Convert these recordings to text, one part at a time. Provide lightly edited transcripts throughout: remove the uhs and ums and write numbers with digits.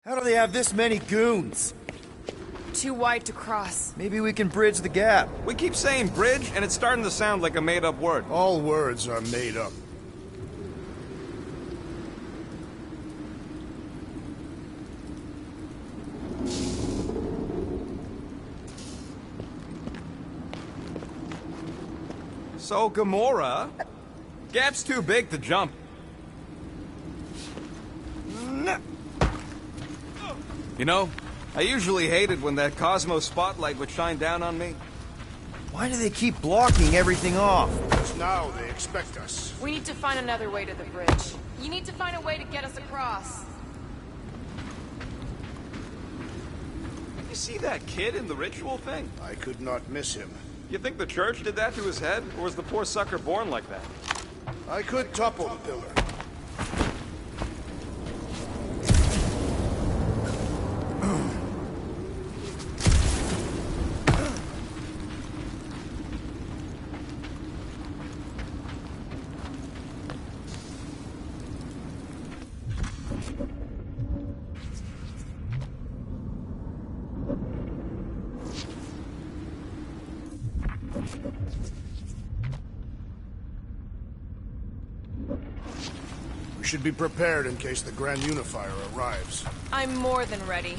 How do they have this many goons? Too wide to cross. Maybe we can bridge the gap. We keep saying bridge, and it's starting to sound like a made-up word. All words are made up. So, Gamora, gap's too big to jump. You know, I usually hated when that Cosmo spotlight would shine down on me. Why do they keep blocking everything off? Because now they expect us. We need to find another way to the bridge. You need to find a way to get us across. You see that kid in the ritual thing? I could not miss him. You think the church did that to his head, or was the poor sucker born like that? I could topple the pillar. We should be prepared in case the Grand Unifier arrives. I'm more than ready.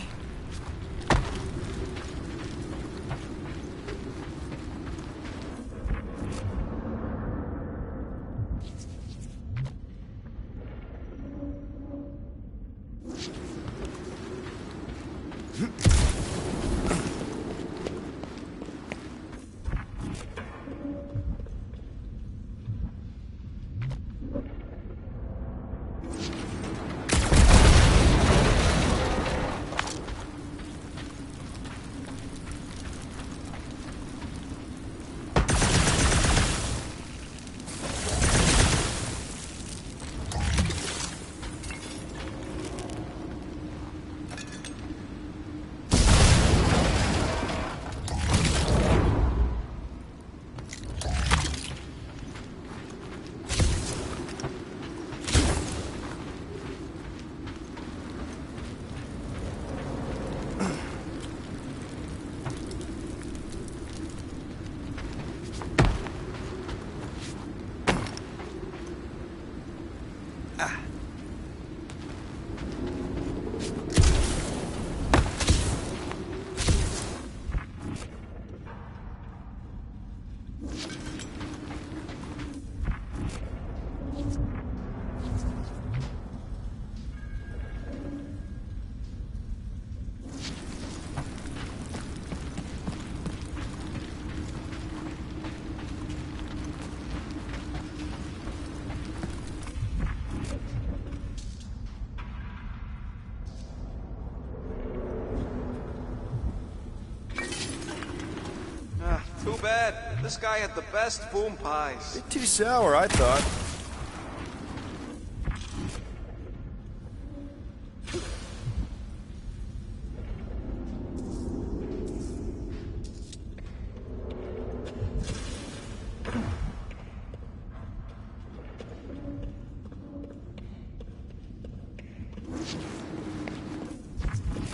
Too bad. This guy had the best boom pies. Bit too sour, I thought.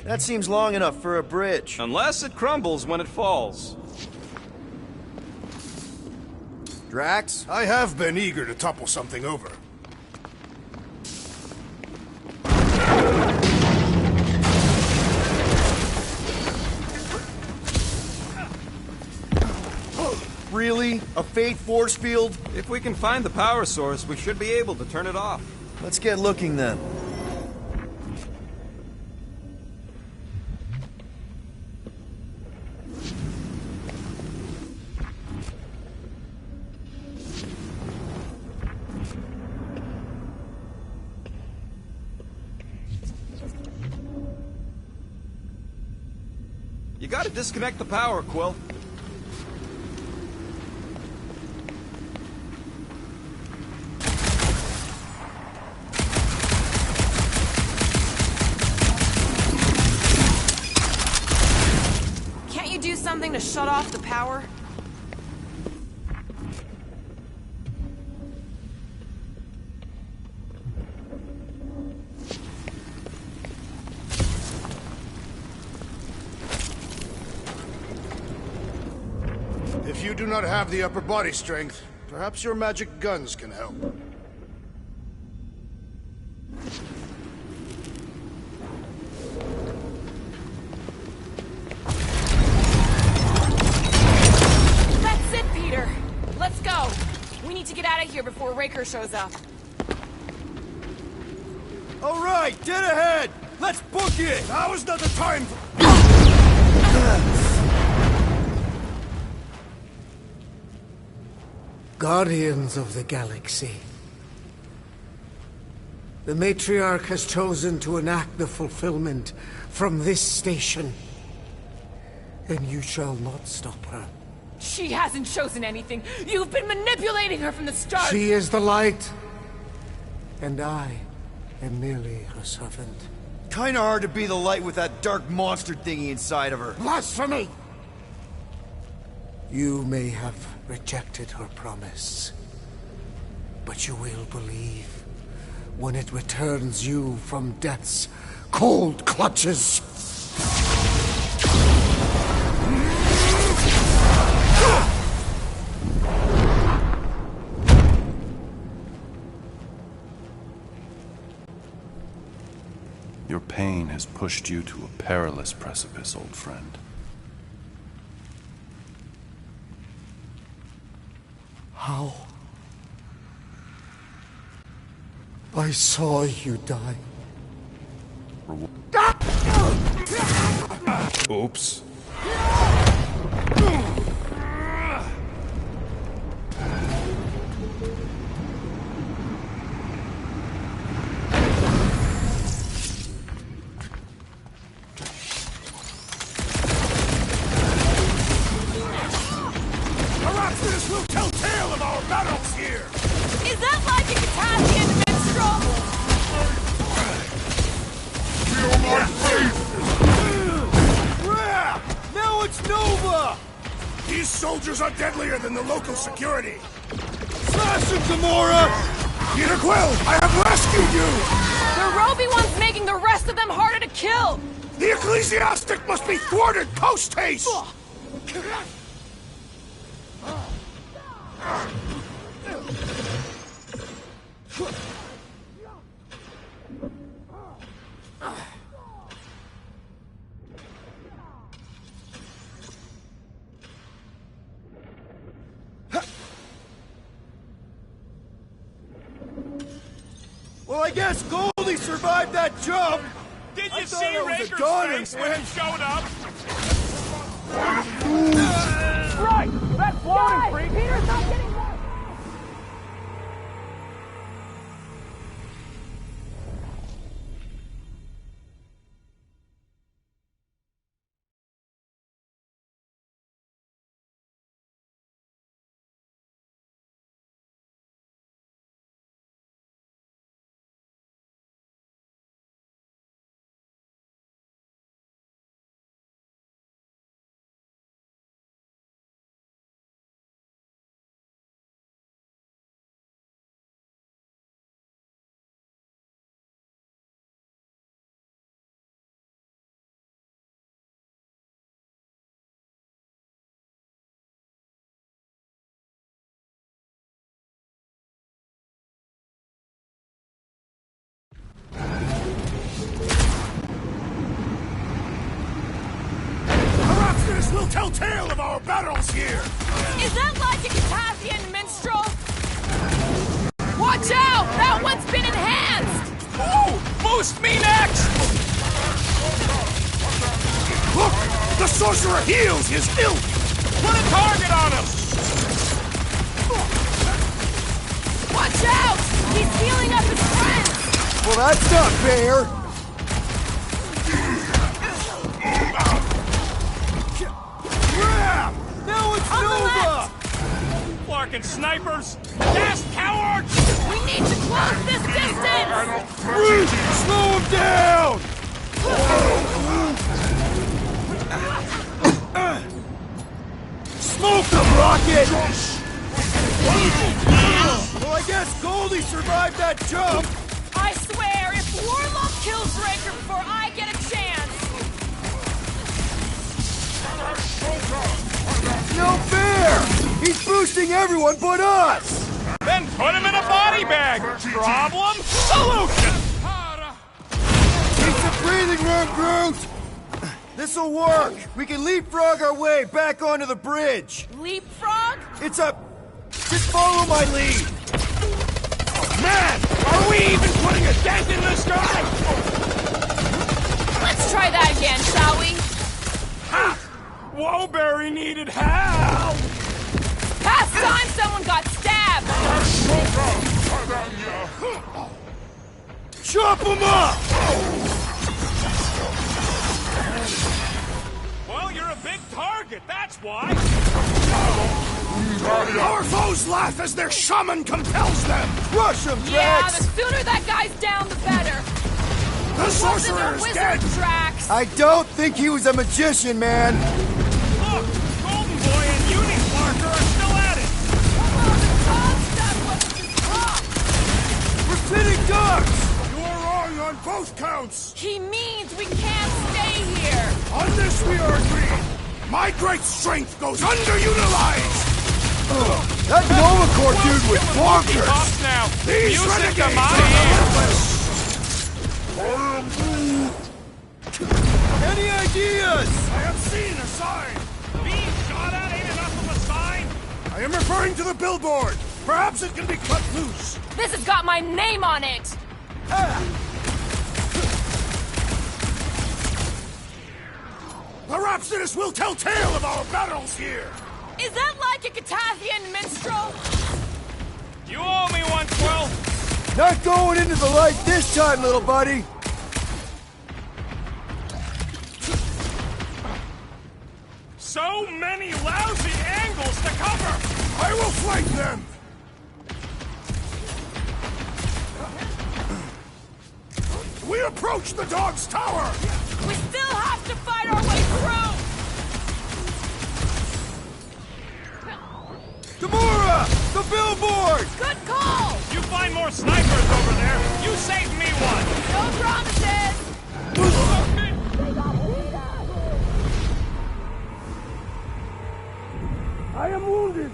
That seems long enough for a bridge. Unless it crumbles when it falls. Drax? I have been eager to topple something over. Really? A fate force field? If we can find the power source, we should be able to turn it off. Let's get looking then. You gotta disconnect the power, Quill. Can't you do something to shut off the power? If you do not have the upper body strength, perhaps your magic guns can help. That's it, Peter. Let's go. We need to get out of here before Raker shows up. All right, dead ahead! Let's book it! Now is not the time for... Guardians of the Galaxy. The Matriarch has chosen to enact the fulfillment from this station. And you shall not stop her. She hasn't chosen anything. You've been manipulating her from the start. She is the light. And I am merely her servant. Kinda hard to be the light with that dark monster thingy inside of her. Blasphemy! You may have rejected her promise, but you will believe when it returns you from death's cold clutches. Your pain has pushed you to a perilous precipice, old friend. How? I saw you die. Oops. This will tell tale of our battles here! Is that like a Catalan minstrel? Feel my faith! Now it's Nova! These soldiers are deadlier than the local security! Slash him, Gamora! Peter Quill, I have rescued you! The Roby one's making the rest of them harder to kill! The ecclesiastic must be thwarted post-haste! Well, I guess Goldie survived that jump! Did I you thought see I was a Raker's goner face when he showed up? Right! That's floating, freak! Peter's not getting back! This will tell tale of our battles here! Is that like a Catalan minstrel? Watch out! That one's been enhanced! Ooh! Boost me next! Look! The sorcerer heals his ilk! Put a target on him! Watch out! He's healing up his friends! Well, that's not fair! Now it's On the Nova! left! Flarkin' snipers! Gas cowards! We need to close this distance! Bruce, slow him down! Smoke him, Rocket! Well, I guess Goldie survived that jump! I swear, if Warlock kills Raker before I get a chance... No fair! He's boosting everyone but us! Then put him in a body bag! Problem? Solution! Need some breathing room, Groot! This'll work! We can leapfrog our way back onto the bridge! Leapfrog? It's a... Just follow my lead! Man! Are we even putting a dent in the sky? Let's try that again, shall we? Ha! Woberry needed help! Past time someone got stabbed! Chop him up! Well, you're a big target, that's why! Our foes laugh as their shaman compels them! Crush him, Yeah, Drax! the sooner that guy's down, the better. The sorcerer is Wizard dead! Drax. I don't think he was a magician, man! Look! Golden Boy and Unisparker are still at it! We're sitting ducks! You are wrong on both counts! He means we can't stay here. On this we are agreed! My great strength goes underutilized! That Novacore dude was bonkers! Off now! These Music to renegades my are ears! Any ideas? I have seen a sign! Being shot at ain't enough of a sign! I am referring to the billboard! Perhaps it can be cut loose! This has got my name on it. The Rhapsodus will tell tale of our battles here! Is that like a Catathian minstrel? You owe me one, Quill! Not going into the light this time, little buddy! So many lousy angles to cover! I will flank them! We approach the dog's tower! We still have to fight our way through. Gamora! The billboard! Good call. You find more snipers over there, you save me one! No promises. I am wounded!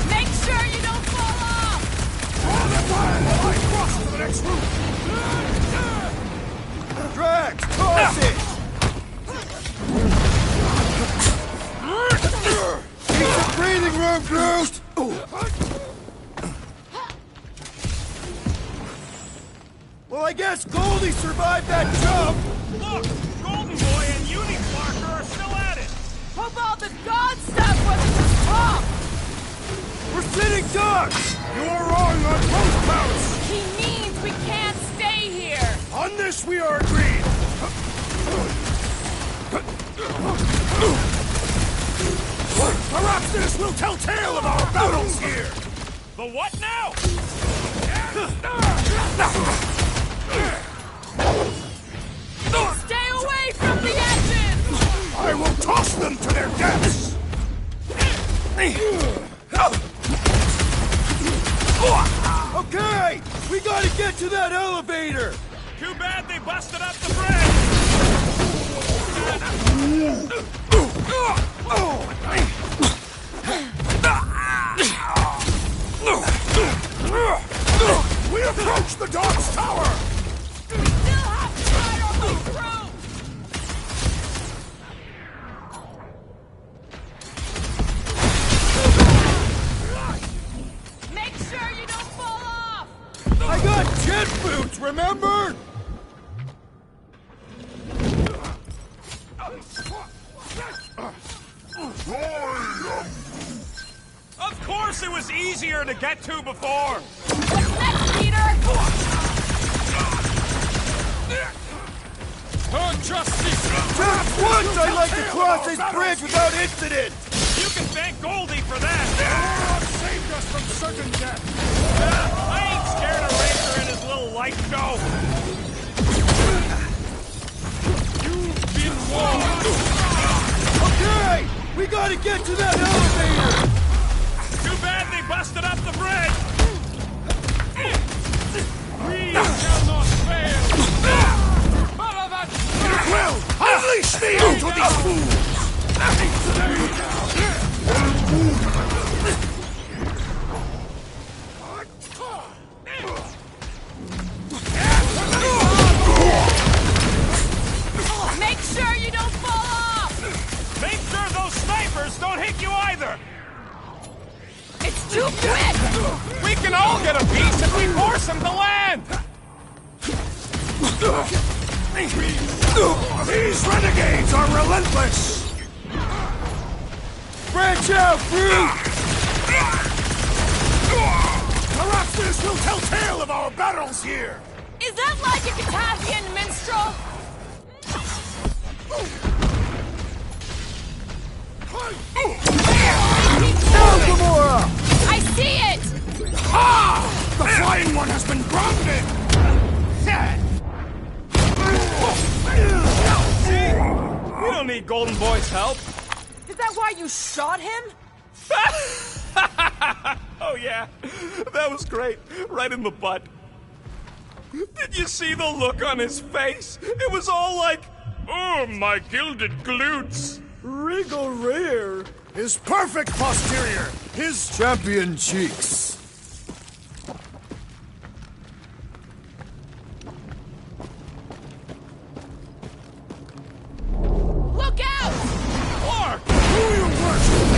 Make sure you don't fall off. Hold it while I cross to the next room! Drax, toss it! Need some breathing room, Groot! Well, I guess Goldie survived that jump! Look! Golden Boy and Unisparker are still at it! Hope all the god stuff wasn't just talk. We're sitting ducks! You are wrong on both counts! He means we can't stay here. On this we are agreed! The Rhapsodus will tell tale of our battles here! The what now? Stay away from the edges. I will toss them to their deaths! Okay! We gotta get to that elevator! Too bad they busted up the bridge! We approach the dog's tower! We still have to fight our way through. Make sure you don't fall off. I got jet boots, remember? Of course it was easier to get to before! What's next, Peter? Her justice! Just once I'd like to cross this bridge without incident! You can thank Goldie for that! God saved us from certain death! I ain't scared of Racer and his little light show! You've been warned! Okay! We gotta get to that elevator! Too bad they busted up the bridge! We shall not fail! Well, unleash me onto these fools! Make sure you don't fall off! Make sure those snipers don't hit you either! It's too quick! We can all get a piece if we force them to land! These renegades are relentless! Branch out, Groot! Perhaps this will tell tale of our battles here! Is that like a Katavian minstrel? Gamora! I see it! Ha! The flying one has been grounded! We don't need Golden Boy's help. Is that why you shot him? Oh yeah, that was great. Right in the butt. Did you see the look on his face? It was all like, oh, my gilded glutes. Wriggle rear! His perfect posterior! His Champion cheeks! Look out! Clark! who you worship,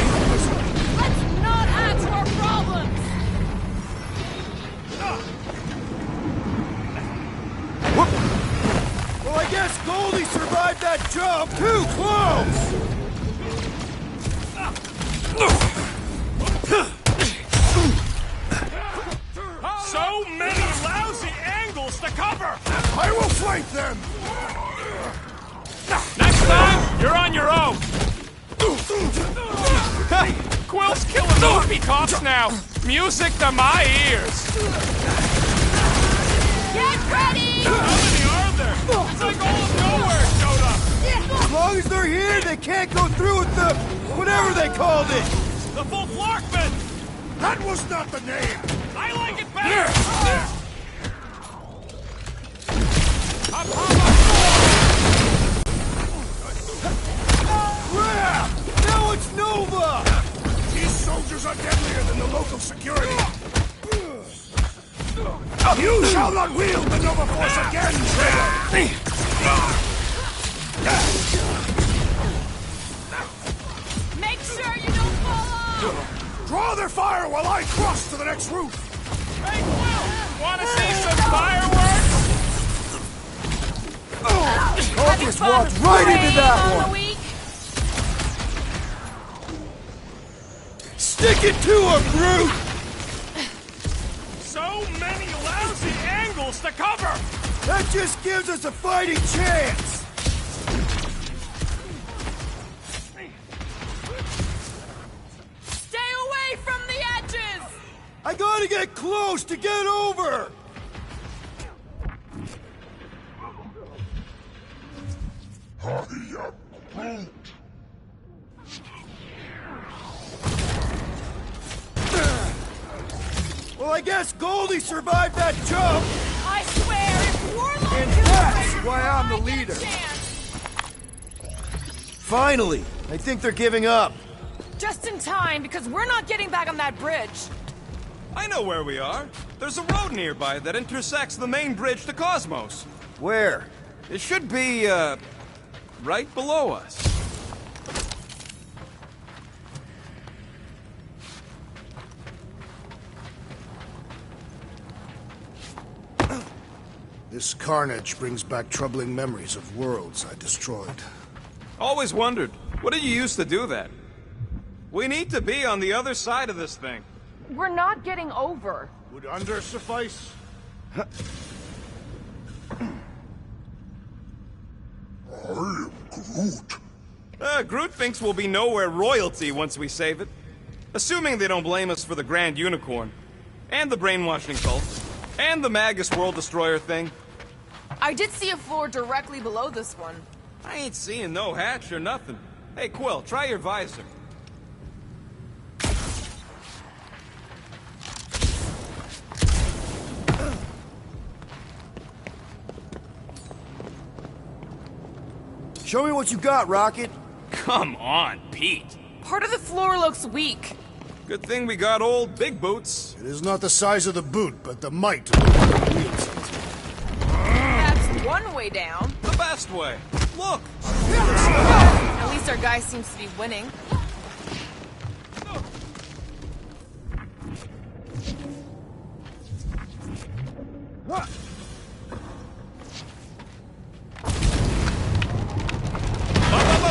Let's not add to our problems! Well, I guess Goldie survived that jump! Too close! So many lousy angles to cover! I will flank them! Next time, you're on your own! Quill's killing movie cops now! Music to my ears! Get ready! How many are there? It's like all of nowhere showed up! As long as they're here, they can't go through with the... whatever they called it! The full Flarkman! That was not the name! I like it better! Crap! Now it's Nova! These soldiers are deadlier than the local security! You shall not wield the Nova Force again, traitor! Make sure you don't fall off! Draw their fire while I cross to the next roof! Hey, Quill! Wanna see some fireworks? I just walked right into that on the one! week? Stick it to him, Groot! So many lousy angles to cover! That just gives us a fighting chance! Stay away from the edges! I gotta get close to get over! Well, I guess Goldie survived that jump! I swear, if Warlock And kills that's Racer why I'm the before I get a leader. chance. Finally! I think they're giving up. Just in time, because we're not getting back on that bridge. I know where we are. There's a road nearby that intersects the main bridge to Cosmos. Where? It should be, right below us. This carnage brings back troubling memories of worlds I destroyed. Always wondered, what did you use to do that? We need to be on the other side of this thing. We're not getting over. Would under suffice? I am Groot. Groot thinks we'll be nowhere royalty once we save it. Assuming they don't blame us for the Grand Unicorn. And the brainwashing cult. And the Magus World Destroyer thing. I did see a floor directly below this one. I ain't seeing no hatch or nothing. Hey, Quill, try your visor. Show me what you got, Rocket. Come on, Pete. Part of the floor looks weak. Good thing we got old Big Boots. It is not the size of the boot, but the might of the one who wields it. That's one way down. The best way. Look. At least our guy seems to be winning.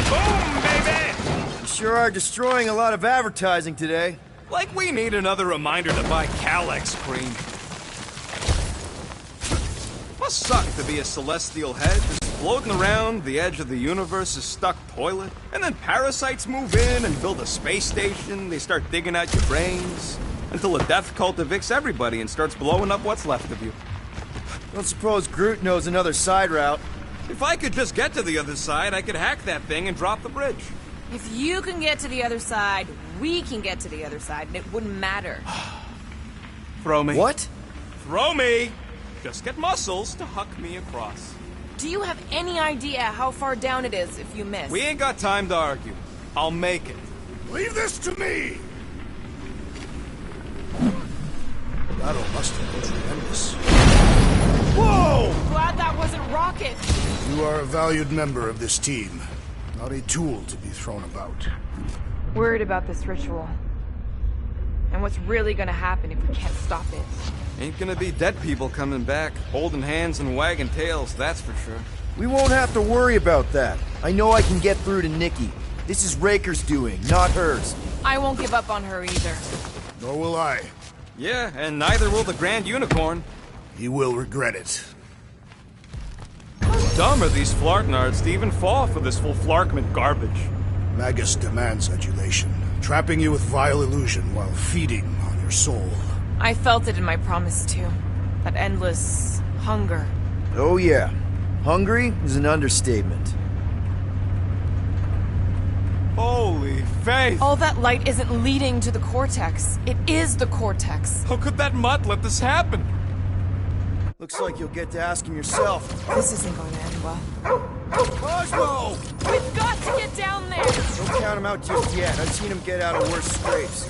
Boom, baby! You sure are destroying a lot of advertising today. Like we need another reminder to buy Calyx cream. Must suck to be a celestial head, just floating around the edge of the universe's stuck toilet. And then parasites move in and build a space station. They start digging out your brains. Until a death cult evicts everybody and starts blowing up what's left of you. Don't suppose Groot knows another side route. If I could just get to the other side, I could hack that thing and drop the bridge. If you can get to the other side, we can get to the other side, and it wouldn't matter. Throw me. What? Throw me! Just get muscles to huck me across. Do you have any idea how far down it is if you miss? We ain't got time to argue. I'll make it. Leave this to me! Battle must have been tremendous. Whoa! Glad that wasn't Rocket. You are a valued member of this team, not a tool to be thrown about. Worried about this ritual. And what's really gonna happen if we can't stop it. Ain't gonna be dead people coming back, holding hands and wagging tails, that's for sure. We won't have to worry about that. I know I can get through to Nikki. This is Raker's doing, not hers. I won't give up on her either. Nor will I. Yeah, and neither will the Grand Unicorn. He will regret it. Dumb are these flartnards to even fall for this full flarkment garbage. Magus demands adulation, trapping you with vile illusion while feeding on your soul. I felt it in my promise too. That endless hunger. Oh yeah. Hungry is an understatement. Holy faith! All that light isn't leading to the cortex. It is the cortex. How could that mutt let this happen? Looks like you'll get to ask him yourself. This isn't going to end well. Cosmo! We've got to get down there! Don't count him out just yet. I've seen him get out of worse scrapes.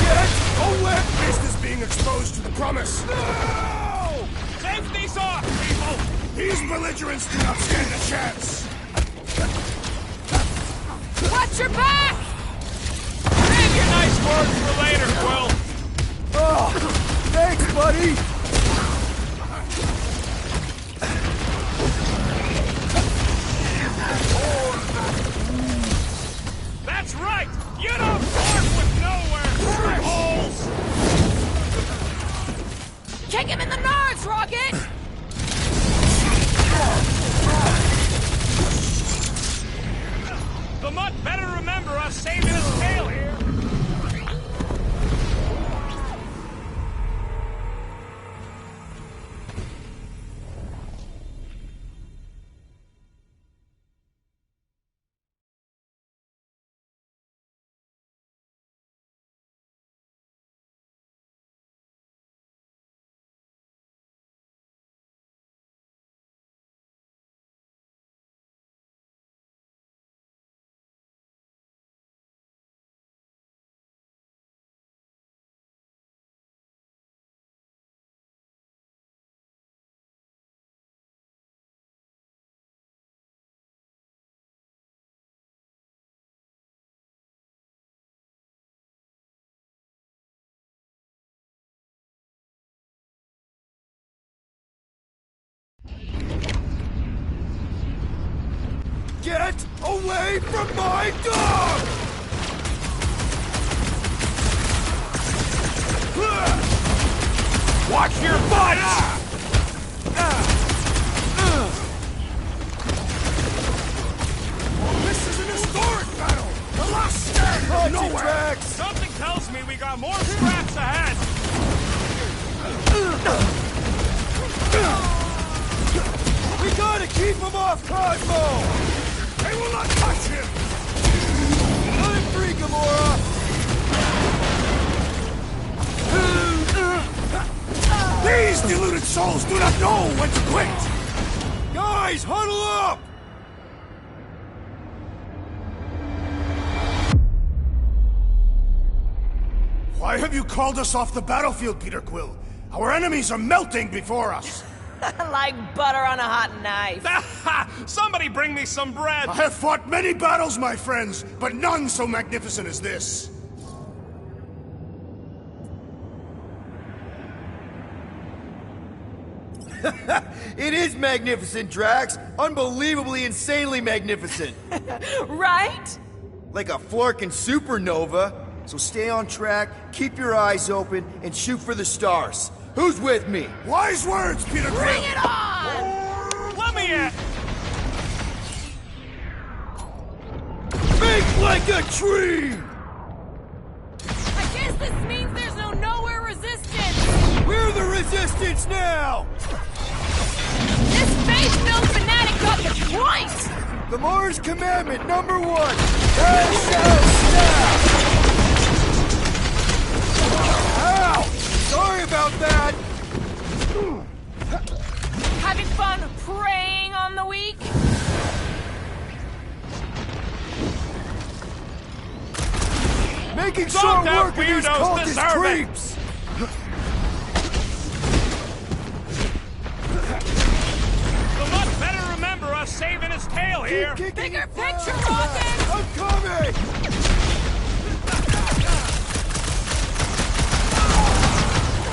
Get it? Oled Beast is being exposed to the promise. No! Safety's off, people! These belligerents do not stand a chance. Watch your back! Save your nice words for later, Quill. Oh, thanks, buddy! That's right! You don't flirt with nowhere! Holes! Kick him in the nards, Rocket! The mutt better remember us saving his tail here! Get away from my dog! Watch your butts! This is an historic battle! The last stand of nowhere! Tracks! Something tells me we got more scraps ahead! We gotta keep him off Cosmo! They will not touch him! Let him free, Gamora! These deluded souls do not know when to quit! Guys, huddle up! Why have you called us off the battlefield, Peter Quill? Our enemies are melting before us! Like butter on a hot knife. Somebody bring me some bread! I have fought many battles, my friends, but none so magnificent as this. It is magnificent, Drax. Unbelievably, insanely magnificent. Right? Like a flirking supernova. So stay on track, keep your eyes open, and shoot for the stars. Who's with me? Wise words, Peter Quill! Bring it on! Let me in! Think like a tree! I guess this means there's no nowhere resistance! We're the resistance now! This faith-filled fanatic got the point! Gamora's commandment #1. Thou shalt stab! Ow! Sorry about that! Having fun preying on the weak? Making Some short damn work of these weirdos cultist deserve it. creeps! The mutt better remember us saving his tail here! Keep kicking Bigger it picture, fast. Rocket! I'm coming!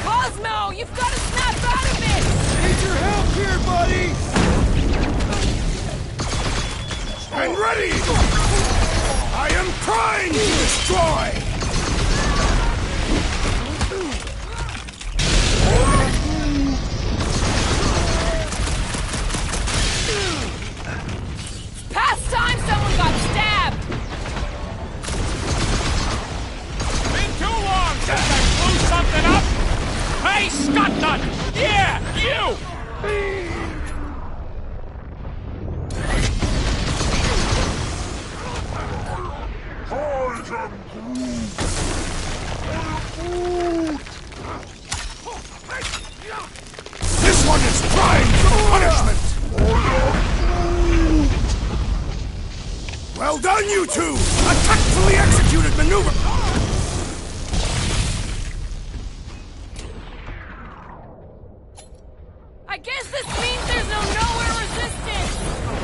Cosmo, you've got to snap out of it! Need your help here, buddy! And ready! I am trying to destroy! Past time someone got stabbed! Been too long since I blew something up! Hey, Scott Nut! Yeah, you! This one is crying for punishment! Well done, you two! A tactfully executed maneuver! I guess this means there's no nowhere resistance!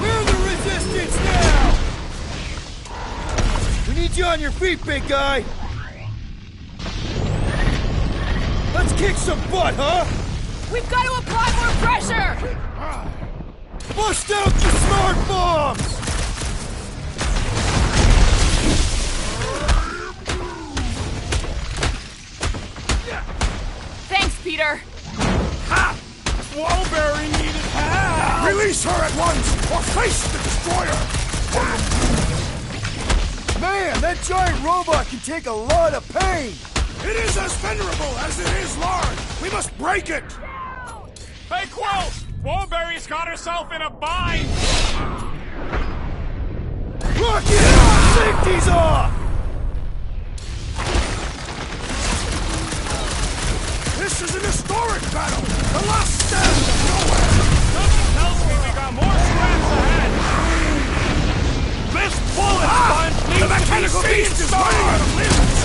We're the resistance now! We need you on your feet, big guy! Let's kick some butt, huh? We've got to apply more pressure! Bust out the smart bombs! Thanks, Peter! Ha! Wallberry needed help! Release her at once, or face the destroyer! Man, that giant robot can take a lot of pain! It is as venerable as it is large! We must break it! Hey, Quill! Wallberry's got herself in a bind! Rocket! Safety's off! This is an historic battle! The last stand of nowhere! Something tells me we got more scraps ahead! This bullet sponge needs The mechanical to be beast is running out of limbs!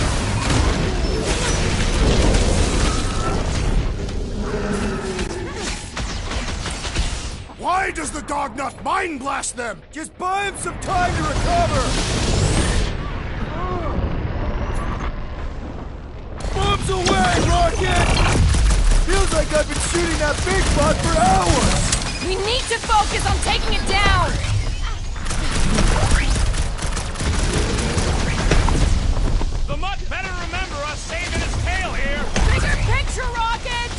Why does the dog not mind blast them? Just buy him some time to recover! Bombs away, Rocket! Feels like I've been shooting that big bot for hours! We need to focus on taking it down! Mutt better remember us saving his tail here. Bigger picture, Rocket!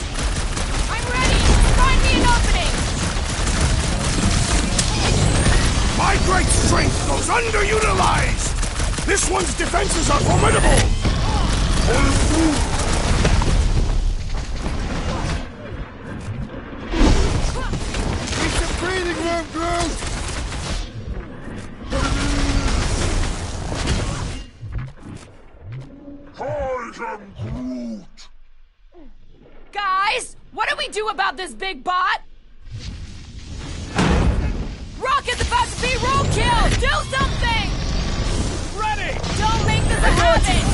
I'm ready! Find me an opening! My great strength goes underutilized! This one's defenses are formidable! Need some breathing room, Groot! I am Groot! Guys, what do we do about this big bot? Rocket's about to be roadkill! Do something! Ready! Don't make this a habit!